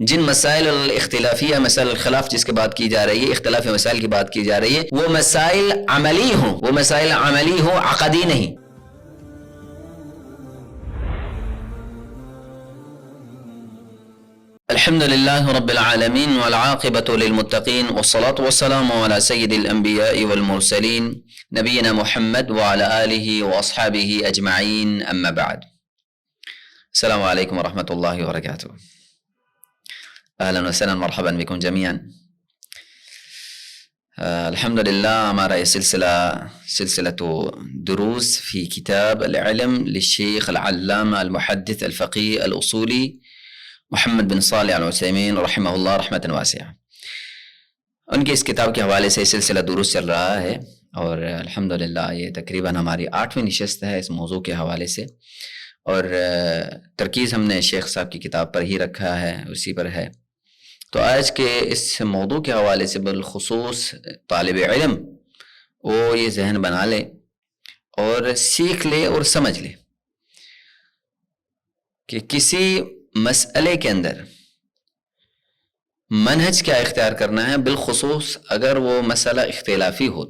جن مسائل الاختلافیہ، مسائل الخلاف جس کے بات کی جا رہی ہے، اختلافی مسائل کی بات کی جا رہی ہے، وہ مسائل عملی ہوں، وہ مسائل عملی ہوں، عقدی نہیں۔ الحمد لله رب العالمين والعاقبة للمتقين والصلاة والسلام على سيد الأنبياء والمرسلين نبينا محمد وعلى آله وأصحابه أجمعين، أما بعد۔ السلام عليكم ورحمة الله وبركاته، أهلا وسهلا مرحبا بكم جميعا۔ الحمد للہ ہمارا یہ سلسلة دروس في كتاب العلم للشيخ العلامة المحدث الفقيه الأصولي محمد بن صالح العثیمین رحمہ اللہ رحمۃ واسعہ، ان کی اس کتاب کے حوالے سے سلسلہ دروس چل رہا ہے، اور الحمدللہ یہ تقریباً ہماری 8ویں نشست ہے اس موضوع کے حوالے سے، اور ترکیز ہم نے شیخ صاحب کی کتاب پر ہی رکھا ہے، اسی پر ہے۔ تو آج کے اس موضوع کے حوالے سے بالخصوص طالب علم وہ یہ ذہن بنا لے اور سیکھ لے اور سمجھ لے کہ کسی مسئلے کے اندر منہج کیا اختیار کرنا ہے، بالخصوص اگر وہ مسئلہ اختلافی ہو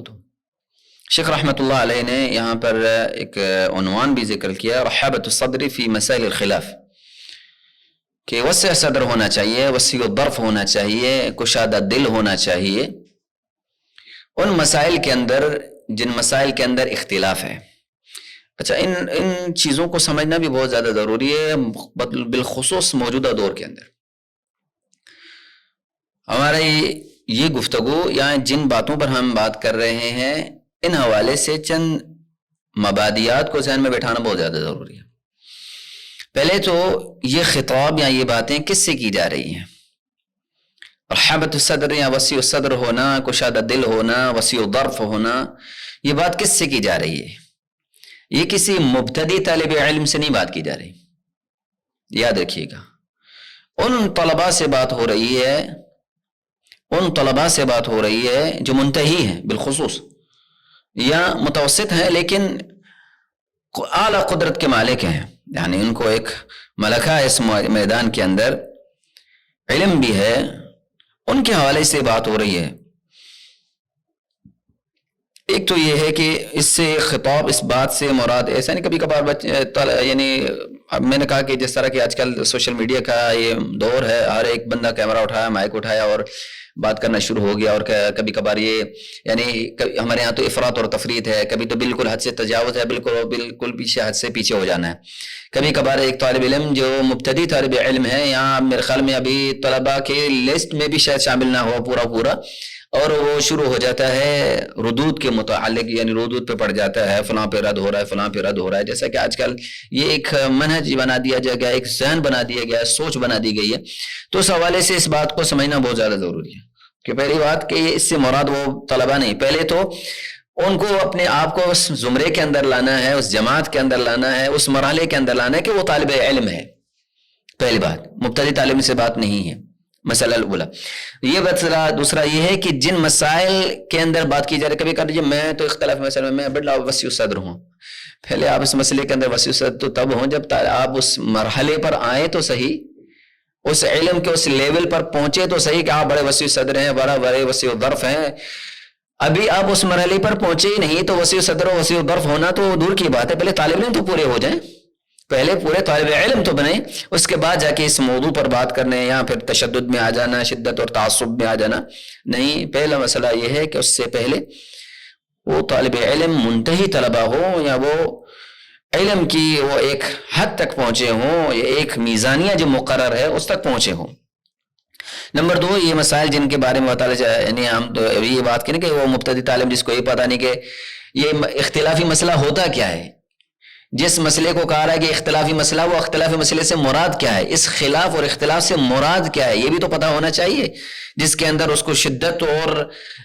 تو۔ شیخ رحمۃ اللہ علیہ نے یہاں پر ایک عنوان بھی ذکر کیا، رحابۃ الصدر فی مسائل الخلاف، کہ وسع صدر ہونا چاہیے، وسیع الظرف ہونا چاہیے، کشادہ دل ہونا چاہیے ان مسائل کے اندر جن مسائل کے اندر اختلاف ہے۔ اچھا، ان چیزوں کو سمجھنا بھی بہت زیادہ ضروری ہے، بالخصوص موجودہ دور کے اندر۔ ہمارا یہ گفتگو یا جن باتوں پر ہم بات کر رہے ہیں، ان حوالے سے چند مبادیات کو ذہن میں بٹھانا بہت زیادہ ضروری ہے۔ پہلے تو یہ خطاب یا یہ باتیں کس سے کی جا رہی ہیں؟ رحابۃ الصدر یا وسیع الصدر ہونا، کشادہ دل ہونا، وسیع الظرف ہونا، یہ بات کس سے کی جا رہی ہے؟ یہ کسی مبتدی طالب علم سے نہیں بات کی جا رہی، یاد رکھیے گا۔ ان طلباء سے بات ہو رہی ہے جو منتہی ہیں بالخصوص، یا متوسط ہیں لیکن اعلیٰ قدرت کے مالک ہیں، یعنی ان کو ایک ملکہ اس میدان کے اندر علم بھی ہے، ان کے حوالے سے بات ہو رہی ہے۔ ایک تو یہ ہے کہ اس سے خطاب، اس بات سے مراد ایسا نہیں، کبھی کبھار یعنی میں نے کہا کہ جس طرح کہ آج کل سوشل میڈیا کا یہ دور ہے، ہر ایک بندہ کیمرہ اٹھایا، مائک اٹھایا اور بات کرنا شروع ہو گیا، اور کبھی کبھار یہ یعنی ہمارے ہاں تو افراط اور تفریط ہے، کبھی تو بالکل حد سے تجاوز ہے، بالکل پیچھے حد سے پیچھے ہو جانا ہے۔ کبھی کبھار ایک طالب علم جو مبتدی طالب علم ہے، یہاں میرے خیال میں ابھی طلباء کے لسٹ میں بھی شاید شامل نہ ہو پورا، اور وہ شروع ہو جاتا ہے ردود کے متعلق، یعنی ردود پہ پڑ جاتا ہے، فلاں پہ رد ہو رہا ہے، فلاں پہ رد ہو رہا ہے، جیسا کہ آج کل یہ ایک منہج بنا دیا گیا، ایک ذہن بنا دیا گیا، سوچ بنا دی گئی ہے۔ تو اس حوالے سے اس بات کو سمجھنا بہت زیادہ ضروری ہے کہ پہلی بات کہ اس سے مراد وہ طلبہ نہیں، پہلے تو ان کو اپنے آپ کو اس زمرے کے اندر لانا ہے، اس جماعت کے اندر لانا ہے، اس مرحلے کے اندر لانا ہے کہ وہ طالب علم ہے۔ پہلی بات، مبتدی طالب سے بات نہیں ہے، مسئلہ الاولا یہ مسئلہ۔ دوسرا یہ ہے کہ جن مسائل کے اندر بات کی جا رہی ہے، کبھی کہہ دیجیے میں تو اختلاف مسئلہ میں بڑا وسیع صدر ہوں، پہلے آپ اس مسئلے کے اندر وسیع صدر تو تب ہوں جب آپ اس مرحلے پر آئیں تو صحیح، اس علم کے اس لیول پر پہنچے تو صحیح کہ آپ بڑے وسیع صدر ہیں، بڑے وسیع ظرف ہیں۔ ابھی آپ اس مرحلے پر پہنچے ہی نہیں تو وسیع صدر و وسیع ظرف ہونا تو دور کی بات ہے۔ پہلے طالب علم تو پورے ہو جائیں، پہلے پورے طالب علم تو بنیں، اس کے بعد جا کے اس موضوع پر بات کرنے یا پھر تشدد میں آ جانا، شدت اور تعصب میں آ جانا نہیں۔ پہلا مسئلہ یہ ہے کہ اس سے پہلے وہ طالب علم منتہی طلبہ ہو، یا وہ علم کی وہ ایک حد تک پہنچے ہوں، یا ایک میزانیہ جو مقرر ہے اس تک پہنچے ہوں۔ نمبر 2، یہ مسائل جن کے بارے میں بتا جائے، یعنی ہم تو یہ بات کریں کہ وہ مبتدی طالب جس کو یہ پتہ نہیں کہ یہ اختلافی مسئلہ ہوتا کیا ہے، جس مسئلے کو کہا رہا ہے کہ اختلافی مسئلہ، وہ اختلافی مسئلے سے مراد کیا ہے، اس خلاف اور اختلاف سے مراد کیا ہے، یہ بھی تو پتہ ہونا چاہیے، جس کے اندر اس کو شدت اور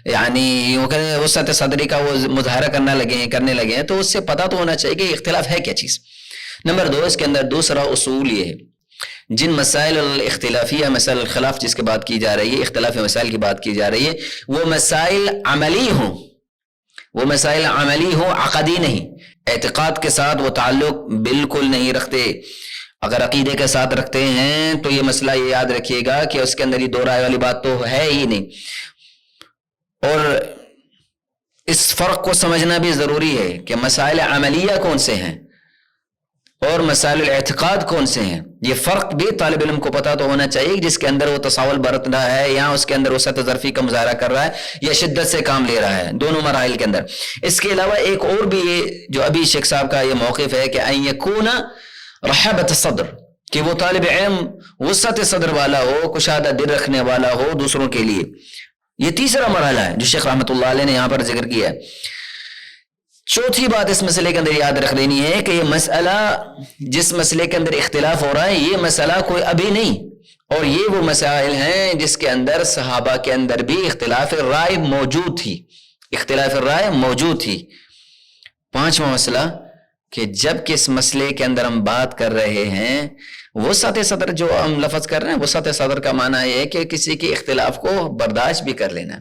یعنی وسعت صدری کا وہ مظاہرہ کرنے لگے ہیں، تو اس سے پتہ تو ہونا چاہیے کہ اختلاف ہے کیا چیز۔ نمبر 2، اس کے اندر دوسرا اصول یہ ہے، جن مسائل الاختلافیہ، مسائل الخلاف جس کے بات کی جا رہی ہے، اختلافی مسائل کی بات کی جا رہی ہے، وہ مسائل عملی ہوں، عقدی نہیں، اعتقاد کے ساتھ وہ تعلق بالکل نہیں رکھتے، اگر عقیدے کے ساتھ رکھتے ہیں تو یہ مسئلہ یہ یاد رکھیے گا کہ اس کے اندر یہ دو رائے والی بات تو ہے ہی نہیں. اور اس فرق کو سمجھنا بھی ضروری ہے کہ مسائل عملیہ کون سے ہیں اور مسائل الاعتقاد کون سے ہیں. یہ فرق بھی طالب علم کو پتہ تو ہونا چاہیے، جس کے اندر وہ تصاول برت رہا ہے یا اس کے اندر وہ سطح ظرفی کا مظاہرہ کر رہا ہے یا شدت سے کام لے رہا ہے، دونوں مراحل کے اندر. اس کے علاوہ ایک اور بھی یہ جو ابھی شیخ صاحب کا یہ موقف ہے کہ ان یکون رحبت صدر، کہ وہ طالب علم وسعت صدر والا ہو، کشادہ دل رکھنے والا ہو دوسروں کے لیے. یہ تیسرا مرحلہ ہے جو شیخ رحمۃ اللہ علیہ نے یہاں پر ذکر کیا ہے. چوتھی بات اس مسئلے کے اندر یاد رکھ لینی ہے کہ یہ مسئلہ جس مسئلے کے اندر اختلاف ہو رہا ہے یہ مسئلہ کوئی ابھی نہیں، اور یہ وہ مسائل ہیں جس کے اندر صحابہ کے اندر بھی اختلاف رائے موجود تھی، اختلاف رائے موجود تھی. پانچواں مسئلہ کہ جب کہ اس مسئلے کے اندر ہم بات کر رہے ہیں وسعت صدر جو ہم لفظ کر رہے ہیں، وسعت صدر کا معنی یہ ہے کہ کسی کے اختلاف کو برداشت بھی کر لینا.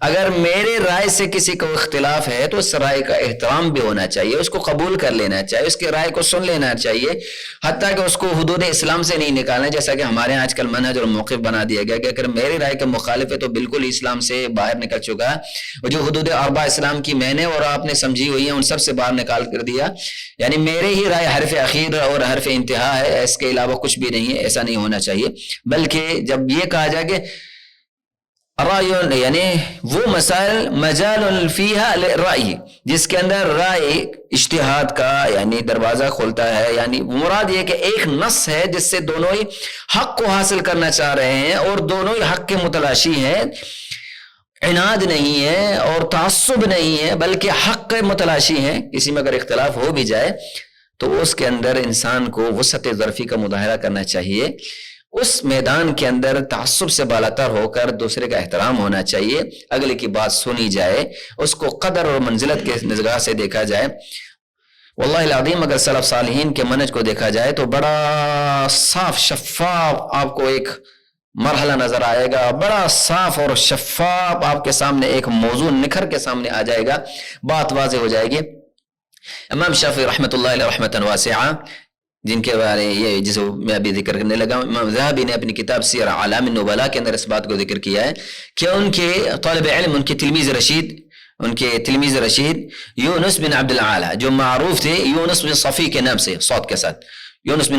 اگر میرے رائے سے کسی کو اختلاف ہے تو اس رائے کا احترام بھی ہونا چاہیے، اس کو قبول کر لینا چاہیے، اس کی رائے کو سن لینا چاہیے، حتیٰ کہ اس کو حدود اسلام سے نہیں نکالنا، جیسا کہ ہمارے یہاں آج کل منہج اور موقف بنا دیا گیا کہ اگر میری رائے کے مخالف ہے تو بالکل اسلام سے باہر نکل چکا ہے، اور جو حدود اربع اسلام کی میں نے اور آپ نے سمجھی ہوئی ہیں ان سب سے باہر نکال کر دیا، یعنی میرے ہی رائے حرف اخیر اور حرف انتہا ہے، اس کے علاوہ کچھ بھی نہیں ہے. ایسا نہیں ہونا چاہیے، بلکہ جب یہ کہا جائے کہ رائے یعنی وہ مسائل مجال فیہا للرأی جس کے اندر رائے اجتہاد کا یعنی دروازہ کھولتا ہے، یعنی مراد یہ کہ ایک نص ہے جس سے دونوں ہی حق کو حاصل کرنا چاہ رہے ہیں اور دونوں ہی حق کے متلاشی ہیں، عناد نہیں ہے اور تعصب نہیں ہے بلکہ حق کے متلاشی ہیں. کسی میں اگر اختلاف ہو بھی جائے تو اس کے اندر انسان کو وسعت ظرفی کا مظاہرہ کرنا چاہیے، اس میدان کے اندر تعصب سے بالاتر ہو کر دوسرے کا احترام ہونا چاہیے، اگلے کی بات سنی جائے، اس کو قدر اور منزلت کے نگاہ سے دیکھا جائے. واللہ العظیم اگر سلف صالحین کے منہج کو دیکھا جائے تو بڑا صاف شفاف آپ کو ایک مرحلہ نظر آئے گا، بڑا صاف اور شفاف آپ کے سامنے ایک موضوع نکھر کے سامنے آ جائے گا، بات واضح ہو جائے گی. امام شافعی رحمۃ اللہ علیہ رحمۃ واسعہ جن کے بارے یہ جسے میں ابھی ذکر کرنے لگا، امام ذہبی نے اپنی کتاب سیر اعلام النبلاء کے اندر اس بات کو ذکر کیا ہے کہ ان کے طالب علم ان کے تلمیذ رشید یونس بن عبد الاعلی جو معروف تھے یونس بن صفی کے نام سے، صوت کے ساتھ یونس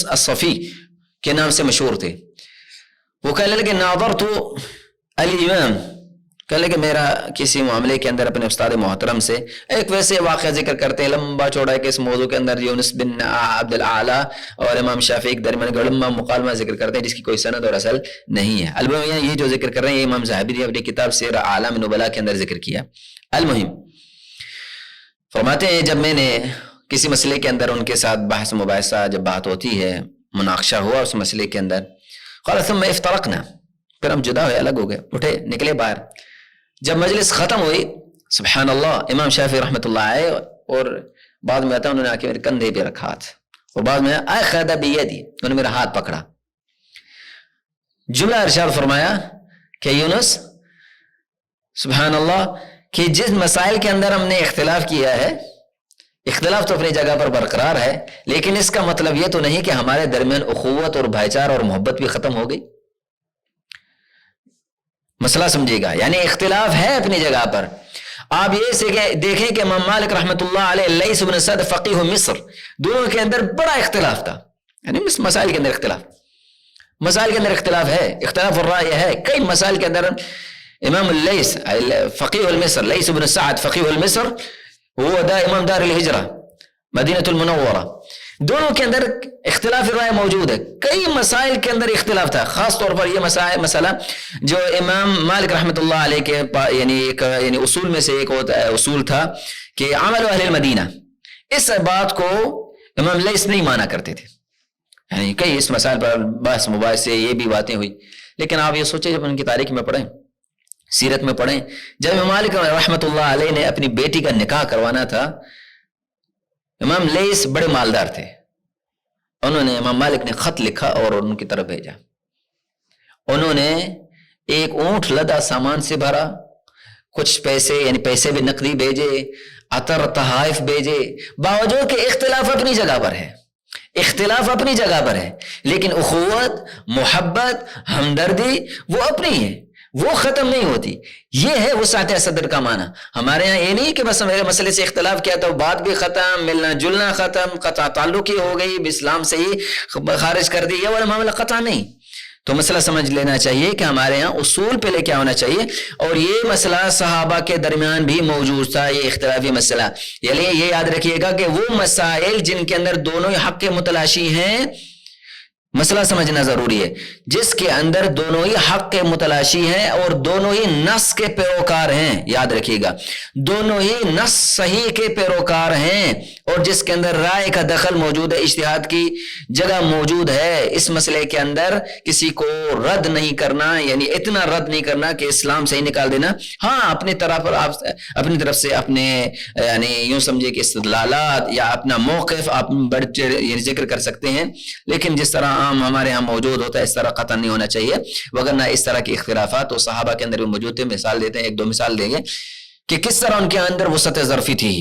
الصفی کے نام سے مشہور تھے. وہ کہنے لگے ناظرت الامام، کہنے لگے میرا کسی معاملے کے اندر اپنے استاد محترم سے ایک ویسے واقعہ ذکر کرتے ہیں لمبا چوڑا ہے کہ اس موضوع کے اندر یونس بن عبد الاعلی اور امام شافعی کے درمیان لمبا مکالمہ ذکر کرتے ہیں جس کی کوئی سند اور اصل نہیں ہے. البتہ یہ جو ذکر کر رہے ہیں یہ امام ذہبی نے اپنی کتاب سیر اعلام النبلاء کے اندر ذکر کیا. المہم فرماتے ہیں جب میں نے کسی مسئلے کے اندر ان کے ساتھ بحث مباحثہ جب بات ہوتی ہے، مناقشہ ہوا اس مسئلے کے اندر، قال ثم افترقنا، پھر ہم جدا ہوئے، الگ ہو گئے، اٹھے نکلے باہر. جب مجلس ختم ہوئی سبحان اللہ امام شافعی رحمۃ اللہ آئے اور بعد میں آتا انہوں نے آ کے میرے کندھے پہ رکھا ہاتھ، اور بعد میں اخذ بیدی انہوں نے میرا ہاتھ پکڑا. جملہ ارشاد فرمایا کہ یونس سبحان اللہ کہ جس مسائل کے اندر ہم نے اختلاف کیا ہے، اختلاف تو اپنی جگہ پر برقرار ہے، لیکن اس کا مطلب یہ تو نہیں کہ ہمارے درمیان اخوت اور بھائی چارہ اور محبت بھی ختم ہو گئی. مسئلہ سمجھے گا، یعنی اختلاف ہے اپنی جگہ پر. آپ یہ دیکھیں کہ امام مالک رحمۃ اللہ علیہ لیث بن سعد فقیہ مصر دونوں کے اندر بڑا اختلاف تھا، یعنی مسائل کے اندر اختلاف ہے، اختلاف الرائے ہے کئی مسائل کے اندر. امام اللیث فقیہ المصر لیث بن سعد فقیہ المصر وہ امام دار الہجرہ مدینہ المنورہ، دونوں کے اندر اختلاف رائے موجود ہے، کئی مسائل کے اندر اختلاف تھا. خاص طور پر یہ مسئلہ جو امام مالک رحمۃ اللہ علیہ کے یعنی اصول میں سے ایک اصول تھا کہ عمل اہل المدینہ، اس بات کو امام لیث نہیں مانا کرتے تھے، یعنی کئی اس مسائل پر بحث مباحث سے یہ بھی باتیں ہوئی. لیکن آپ یہ سوچیں جب ان کی تاریخ میں پڑھیں، سیرت میں پڑھیں، جب امام مالک رحمۃ اللہ علیہ نے اپنی بیٹی کا نکاح کروانا تھا، امام لیث بڑے مالدار تھے، انہوں نے امام مالک نے خط لکھا اور ان کی طرف بھیجا. انہوں نے ایک اونٹ لدا سامان سے بھرا، کچھ پیسے یعنی پیسے بھی نقدی بھیجے، عطر تحائف بھیجے، باوجود کہ اختلاف اپنی جگہ پر ہے، اختلاف اپنی جگہ پر ہے، لیکن اخوت، محبت، ہمدردی وہ اپنی ہے، وہ ختم نہیں ہوتی. یہ ہے وسعت صدر کا معنی. ہمارے یہاں یہ نہیں کہ بس میرے مسئلے سے اختلاف کیا تو بات بھی ختم، ملنا جلنا ختم، قطع تعلق ہی ہو گئی، اسلام سے ہی خارج کر دی، یہ والا معاملہ قطع نہیں. تو مسئلہ سمجھ لینا چاہیے کہ ہمارے ہاں اصول پہلے کیا ہونا چاہیے. اور یہ مسئلہ صحابہ کے درمیان بھی موجود تھا، یہ اختلافی مسئلہ. یعنی یہ یاد رکھیے گا کہ وہ مسائل جن کے اندر دونوں ہی حق کے متلاشی ہیں، مسئلہ سمجھنا ضروری ہے، جس کے اندر دونوں ہی حق کے متلاشی ہیں اور دونوں ہی نص کے پیروکار ہیں. یاد رکھیے گا دونوں ہی نص صحیح کے پیروکار ہیں، اور جس کے اندر رائے کا دخل موجود ہے، اجتہاد کی جگہ موجود ہے. اس مسئلے کے اندر کسی کو رد نہیں کرنا، یعنی اتنا رد نہیں کرنا کہ اسلام سے ہی نکال دینا. ہاں اپنی طرف سے اپنے یعنی یوں سمجھے کہ استدلالات یا اپنا موقف آپ یعنی ذکر کر سکتے ہیں، لیکن جس طرح عام ہمارے ہاں موجود ہوتا ہے اس طرح قطع نہیں ہونا چاہیے. وگرنہ اس طرح کے اختلافات تو صحابہ کے اندر بھی موجود تھے. مثال دیتے ہیں، ایک دو مثال دیں گے کہ کس طرح ان کے اندر وسعت ظرفی تھی،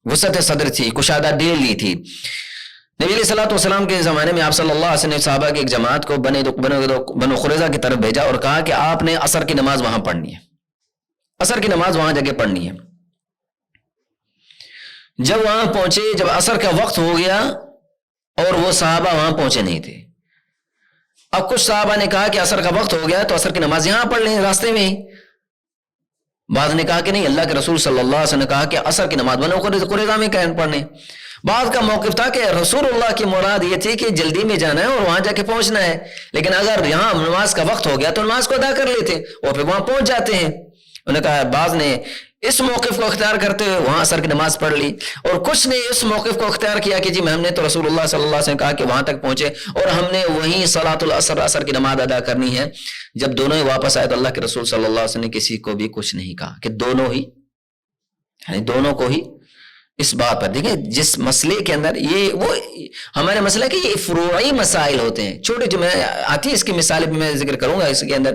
وسعت صدر تھی، کشادہ دل لی تھی. نبی علیہ الصلوۃ والسلام کے زمانے میں آپ صلی اللہ علیہ وسلم صحابہ کی ایک جماعت کو بنو قریظہ کی طرف بھیجا اور کہا کہ آپ نے عصر کی نماز وہاں پڑھنی ہے، عصر کی نماز وہاں جگہ پڑھنی ہے. جب وہاں پہنچے، جب عصر کا وقت ہو گیا اور وہ صحابہ وہاں پہنچے نہیں تھے. اب کچھ صحابہ نے کہا کہ عصر کا وقت ہو گیا تو عصر کی نماز یہاں پڑھ لیں راستے میں ہی. بعض نے کہا کہ نہیں، اللہ کے رسول صلی اللہ علیہ وسلم نے کہا کہ عصر کی نماز بنو قریظہ میں پڑھنے. بعض کا موقف تھا کہ رسول اللہ کی مراد یہ تھی کہ جلدی میں جانا ہے اور وہاں جا کے پہنچنا ہے، لیکن اگر یہاں نماز کا وقت ہو گیا تو نماز کو ادا کر لیتے اور پھر وہاں پہنچ جاتے ہیں. انہوں نے کہا بعض نے اس موقف کو اختیار کرتے ہوئے وہاں عصر کی نماز پڑھ لی، اور کچھ نے اس موقف کو اختیار کیا کہ جی ہم نے تو رسول اللہ صلی اللہ علیہ وسلم کہا کہ وہاں تک پہنچے اور ہم نے وہیں صلاۃ العصر، عصر کی نماز ادا کرنی ہے. جب دونوں ہی واپس آئے تو اللہ کے رسول صلی اللہ علیہ وسلم نے کسی کو بھی کچھ نہیں کہا کہ دونوں ہی یعنی دونوں کو ہی اس بات پر. دیکھیں جس مسئلے کے اندر یہ وہ ہمارے مسئلہ کہ یہ فروعی مسائل ہوتے ہیں، چھوٹے جو میں آتی ہے اس کی مثال بھی میں ذکر کروں گا اس کے اندر،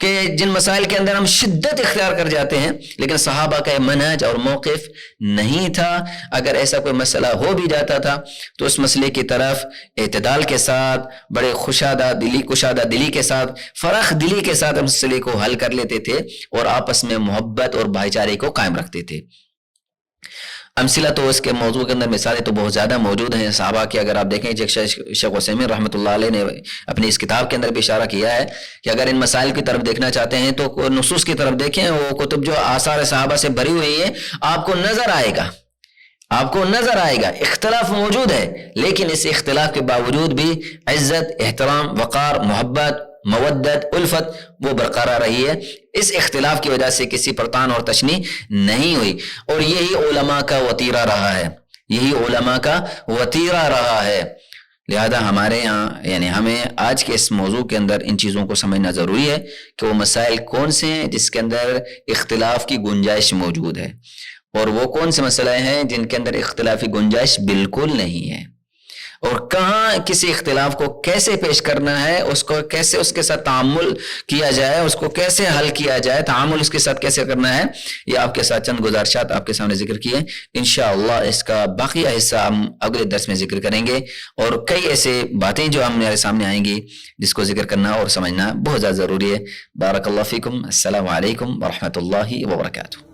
کہ جن مسائل کے اندر ہم شدت اختیار کر جاتے ہیں، لیکن صحابہ کا منہج اور موقف نہیں تھا. اگر ایسا کوئی مسئلہ ہو بھی جاتا تھا تو اس مسئلے کی طرف اعتدال کے ساتھ، بڑے کشادہ دلی کے ساتھ، فرخ دلی کے ساتھ مسئلے کو حل کر لیتے تھے اور آپس میں محبت اور بھائی چارے کو قائم رکھتے تھے. امثلہ تو اس کے موضوع کے اندر مثالیں تو بہت زیادہ موجود ہیں صحابہ کی. اگر آپ دیکھیں شیخ عثیمین رحمۃ اللہ علیہ نے اپنی اس کتاب کے اندر بھی اشارہ کیا ہے کہ اگر ان مسائل کی طرف دیکھنا چاہتے ہیں تو نصوص کی طرف دیکھیں. وہ کتب جو آثار صحابہ سے بھری ہوئی ہیں آپ کو نظر آئے گا اختلاف موجود ہے، لیکن اس اختلاف کے باوجود بھی عزت، احترام، وقار، محبت، مودت، الفت وہ برقرار رہی ہے. اس اختلاف کی وجہ سے کسی پر طعن اور تشنیع نہیں ہوئی، اور یہی علماء کا وتیرہ رہا ہے. لہذا ہمارے ہاں یعنی ہمیں آج کے اس موضوع کے اندر ان چیزوں کو سمجھنا ضروری ہے کہ وہ مسائل کون سے ہیں جس کے اندر اختلاف کی گنجائش موجود ہے، اور وہ کون سے مسئلے ہیں جن کے اندر اختلافی گنجائش بالکل نہیں ہے، اور کہاں کسی اختلاف کو کیسے پیش کرنا ہے، اس کو کیسے اس کے ساتھ تعامل کیا جائے، اس کو کیسے حل کیا جائے، تعامل اس کے ساتھ کیسے کرنا ہے. یہ آپ کے ساتھ چند گزارشات آپ کے سامنے ذکر کیے. انشاءاللہ اس کا باقی حصہ ہم اگلے درس میں ذکر کریں گے، اور کئی ایسے باتیں جو ہمارے سامنے آئیں گی جس کو ذکر کرنا اور سمجھنا بہت زیادہ ضروری ہے. بارک اللہ فیکم. السلام علیکم ورحمۃ اللہ وبرکاتہ.